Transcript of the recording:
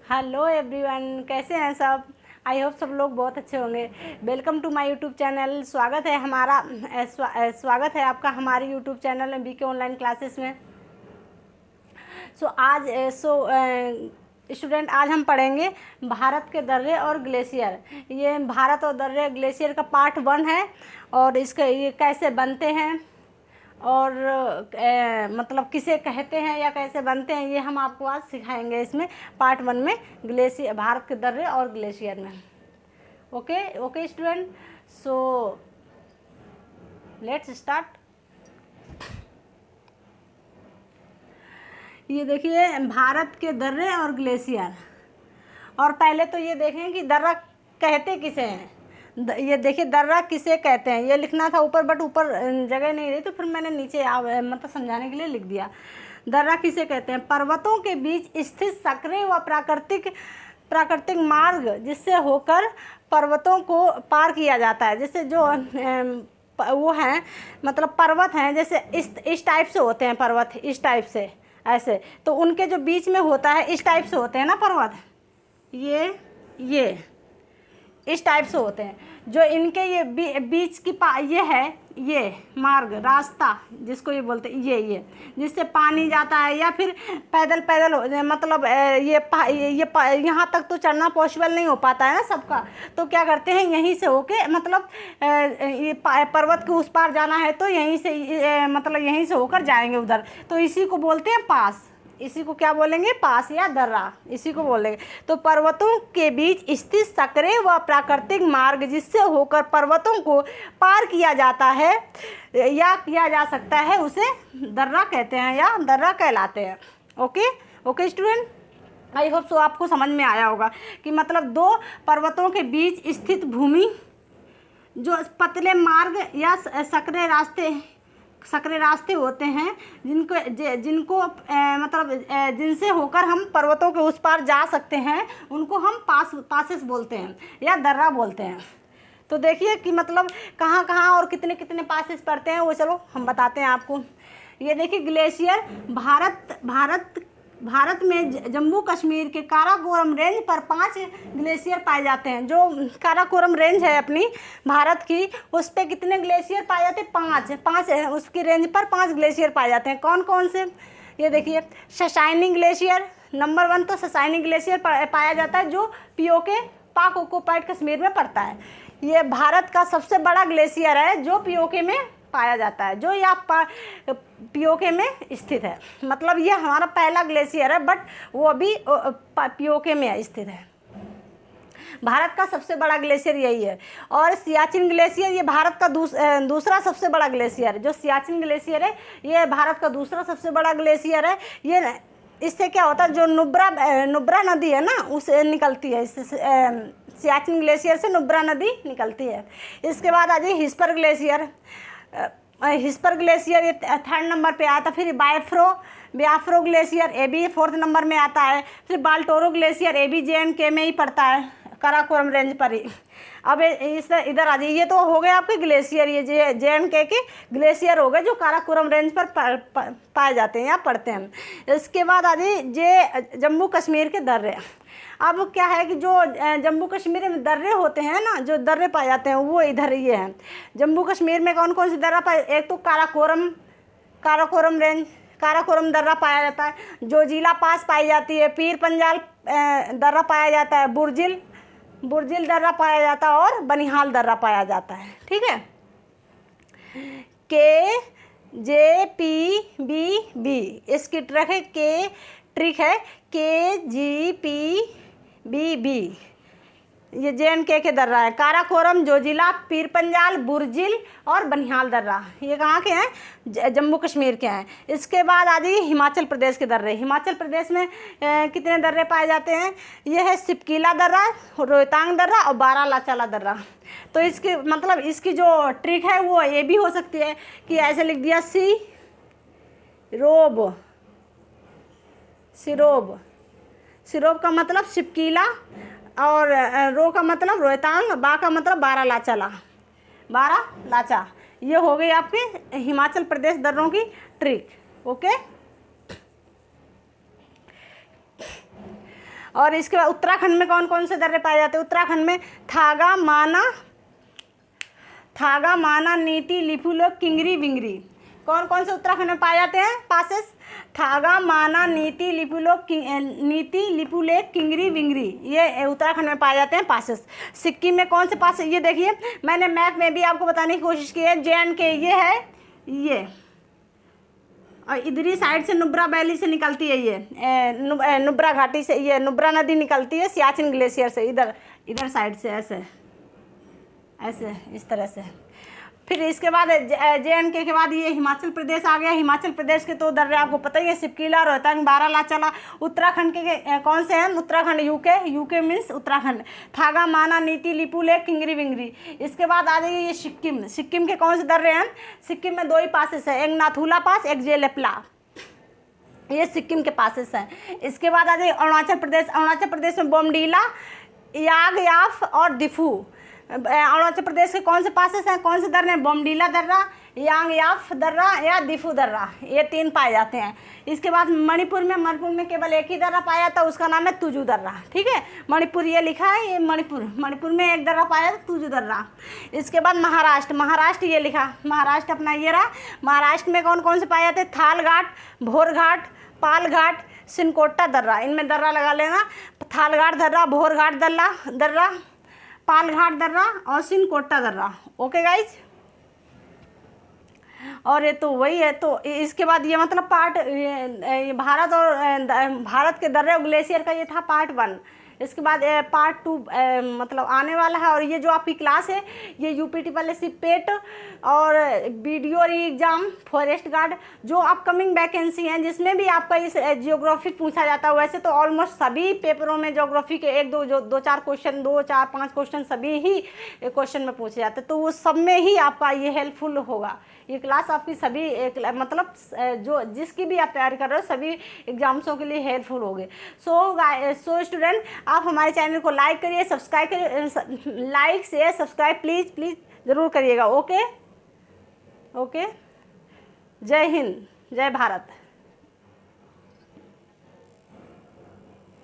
Hello everyone, कैसे हैं सब। आई होप सब लोग बहुत अच्छे होंगे। Welcome to my YouTube channel. स्वागत है आपका हमारे यूट्यूब चैनल में बीके ऑनलाइन क्लासेस में। स्टूडेंट, आज हम पढ़ेंगे भारत के दर्रे और ग्लेशियर। ये भारत और दर्रे ग्लेशियर का पार्ट 1 है और इसके ये कैसे बनते हैं और मतलब किसे कहते हैं या कैसे बनते हैं, ये हम आपको आज सिखाएंगे इसमें पार्ट 1 में, ग्लेशियर, भारत के दर्रे और ग्लेशियर में। Okay student, so let's start. ये देखिए भारत के दर्रे और ग्लेशियर। और पहले तो ये देखें कि दर्रा कहते किसे हैं। ये देखिए दर्रा किसे कहते हैं, ये लिखना था ऊपर, बट ऊपर जगह नहीं रही तो फिर मैंने नीचे मतलब समझाने के लिए लिख दिया। दर्रा किसे कहते हैं? पर्वतों के बीच स्थित सक्रिय व प्राकृतिक मार्ग जिससे होकर पर्वतों को पार किया जाता है। जैसे जो वो हैं, मतलब पर्वत हैं, जैसे इस टाइप से होते हैं पर्वत, इस टाइप से ऐसे, तो उनके जो बीच में होता है इस टाइप से होते हैं ना पर्वत, ये इस टाइप से होते हैं। जो इनके ये बीच की ये है, ये मार्ग, रास्ता जिसको ये बोलते हैं, ये जिससे पानी जाता है या फिर पैदल मतलब यहाँ तक तो चढ़ना पॉसिबल नहीं हो पाता है ना सबका, तो क्या करते हैं यहीं से होके, मतलब ये पर्वत के उस पार जाना है तो यहीं से मतलब यहीं से होकर जाएंगे उधर, तो इसी को बोलते हैं पास। इसी को क्या बोलेंगे? पास या दर्रा, इसी को बोलेंगे। तो पर्वतों के बीच स्थित सक्रिय व प्राकृतिक मार्ग जिससे होकर पर्वतों को पार किया जाता है या किया जा सकता है, उसे दर्रा कहते हैं या दर्रा कहलाते हैं। Okay student, I hope so आपको समझ में आया होगा कि मतलब दो पर्वतों के बीच स्थित भूमि जो पतले मार्ग या सक्रिय रास्ते होते हैं जिनको मतलब जिनसे होकर हम पर्वतों के उस पार जा सकते हैं, उनको हम पासेस बोलते हैं या दर्रा बोलते हैं। तो देखिए कि मतलब कहाँ कहाँ और कितने कितने पासेस पड़ते हैं, वो चलो हम बताते हैं आपको। ये देखिए ग्लेशियर भारत में जम्मू कश्मीर के काराकोरम रेंज पर 5 ग्लेशियर पाए जाते हैं। जो काराकोरम रेंज है अपनी भारत की, उस पर कितने ग्लेशियर पाए जाते हैं? 5 है, उसकी रेंज पर 5 ग्लेशियर पाए जाते हैं। कौन कौन से? ये देखिए ससाइनी ग्लेशियर नंबर 1, तो ससाइनी ग्लेशियर पाया जाता है जो पीओके, पाक ऑक्युपाइड कश्मीर में पड़ता है। ये भारत का सबसे बड़ा ग्लेशियर है जो पीओके में पाया जाता है, जो यहाँ पीओके में स्थित है। मतलब ये हमारा पहला ग्लेशियर है, बट वो अभी पीओके में स्थित है। भारत का सबसे बड़ा ग्लेशियर यही है। और सियाचिन ग्लेशियर, ये भारत का दूसरा सबसे बड़ा ग्लेशियर है। जो सियाचिन ग्लेशियर है ये भारत का दूसरा सबसे बड़ा ग्लेशियर है। ये इससे क्या होता है, जो नुब्रा नदी है ना, उससे निकलती है, इससे सियाचिन ग्लेशियर से नुब्रा नदी निकलती है। इसके बाद आ जाइए हिस्पर ग्लेशियर। हिस्पर ग्लेशियर ये 3rd नंबर पे आता है। फिर ब्याफ्रो ग्लेशियर, ये भी 4th नंबर में आता है। फिर बाल्टोरो ग्लेशियर, ये भी JNK में ही पड़ता है, काराकोरम रेंज पर ही। अब इधर आ जाइए, ये तो हो गए आपके ग्लेशियर, ये JNK के ग्लेशियर हो गए जो काराकोरम रेंज पर पाए जाते हैं या पड़ते हैं। इसके बाद आ जाइए जम्मू कश्मीर के दर्रे। अब क्या है कि जो जम्मू कश्मीर में दर्रे होते हैं ना, जो दर्रे पाए जाते हैं वो इधर ये हैं। जम्मू कश्मीर में कौन कौन से दर्रा पाए? एक तो काराकोरम रेंज, काराकोरम दर्रा पाया जाता है। जोजिला पास पाई जाती है। पीर पंजाल दर्रा पाया जाता है। बुर्जिल दर्रा पाया जाता है और बनिहाल दर्रा पाया जाता है। ठीक है। KJPBB इसकी ट्रिक है KGPBB। ये JNK के दर्रा है। काराकोरम, जोजिला, पीर पंजाल, बुर्जिल और बनिहाल दर्रा, ये कहाँ के हैं? जम्मू कश्मीर के हैं। इसके बाद आ जाइए हिमाचल प्रदेश के दर्रे। हिमाचल प्रदेश में कितने दर्रे पाए जाते हैं? ये है सिपकीला दर्रा, रोहतांग दर्रा और बारालाचाला दर्रा। तो इसकी मतलब इसकी जो ट्रिक है वो ये भी हो सकती है कि ऐसे लिख दिया सिरोब का मतलब सिपकीला, और रो का मतलब रोहतांग, बा का मतलब बारालाचा। ये हो गई आपके हिमाचल प्रदेश दर्रों की ट्रिक। ओके। और इसके बाद उत्तराखंड में कौन कौन से दर्रे पाए जाते हैं? उत्तराखंड में थागा, माना, नीति, लिपुलेख, किंगरी, विंगरी। कौन कौन से उत्तराखंड में पाए जाते हैं पासेस? थागा, माना, नीति, लिपुलेख, किंगरी, विंगरी, ये उत्तराखंड में पाए जाते हैं पासेस। सिक्किम में कौन से पास? ये देखिए मैंने मैप में भी आपको बताने की कोशिश की है। JNK ये है, ये और इधरी साइड से नुब्रा वैली से निकलती है, ये नुब्रा घाटी से, ये नुब्रा नदी निकलती है सियाचिन ग्लेशियर से, इधर साइड से ऐसे इस तरह से। फिर इसके बाद JNK के बाद ये हिमाचल प्रदेश आ गया। हिमाचल प्रदेश के तो दर्रे आपको पता ही है, सिपकीला, रोहतांग, बारालाचाला। उत्तराखंड के कौन से हैं? Uttarakhand UK means Uttarakhand. थागा, माना, नीति, लिपुलेख, किंगरी, विंगरी। इसके बाद आ जाइए ये सिक्किम के कौन से दर्रे हैं? सिक्किम में 2 ही पासेस है, एक नाथुला पास, एक जेलेपला, ये सिक्किम के पासेस हैं। इसके बाद आ जाइए अरुणाचल प्रदेश में बोमडीला, यागयाफ और दिफू। अरुणाचल प्रदेश के कौन से पासेस हैं, कौन से दर्रे हैं? बोमडीला दर्रा, यांगयाफ दर्रा या दिफू दर्रा, ये 3 पाए जाते हैं। इसके बाद मणिपुर में केवल एक ही दर्रा पाया था, उसका नाम है तुजू दर्रा। ठीक है, मणिपुर ये लिखा है, ये मणिपुर में एक दर्रा पाया था, तुजू दर्रा। इसके बाद महाराष्ट्र ये लिखा, महाराष्ट्र अपना ये रहा। महाराष्ट्र में कौन कौन से पाए जाते हैं? थाल घाट, भोर घाट, पाल घाट, सिनकोटा दर्रा, इनमें दर्रा लगा लेना। थाल घाट दर्रा, भोर घाट दर्रा, पाल घाट दर्रा और सिनकोटा दर्रा। ओके गाइज, और ये तो वही है। तो इसके बाद ये मतलब भारत के दर्रे और ग्लेशियर का ये था पार्ट 1। इसके बाद पार्ट 2 मतलब आने वाला है। और ये जो आपकी क्लास है ये UPTSC पेट और BDO एग्ज़ाम, फॉरेस्ट गार्ड, जो अपकमिंग वैकेंसी हैं जिसमें भी आपका इस जियोग्राफी पूछा जाता है। वैसे तो ऑलमोस्ट सभी पेपरों में ज्योग्राफी के 1-2-4 क्वेश्चन, 2-4-5 क्वेश्चन सभी ही क्वेश्चन में पूछे जाते हैं, तो वो सब में ही आपका ये हेल्पफुल होगा। ये क्लास आपकी सभी मतलब जो जिसकी भी आप तैयारी कर रहे हो सभी एग्जाम्सों के लिए हेल्पफुल होगी। सो स्टूडेंट, आप हमारे चैनल को लाइक करिए, सब्सक्राइब करिए, लाइक शेयर सब्सक्राइब प्लीज़ ज़रूर करिएगा। ओके, जय हिंद, जय भारत।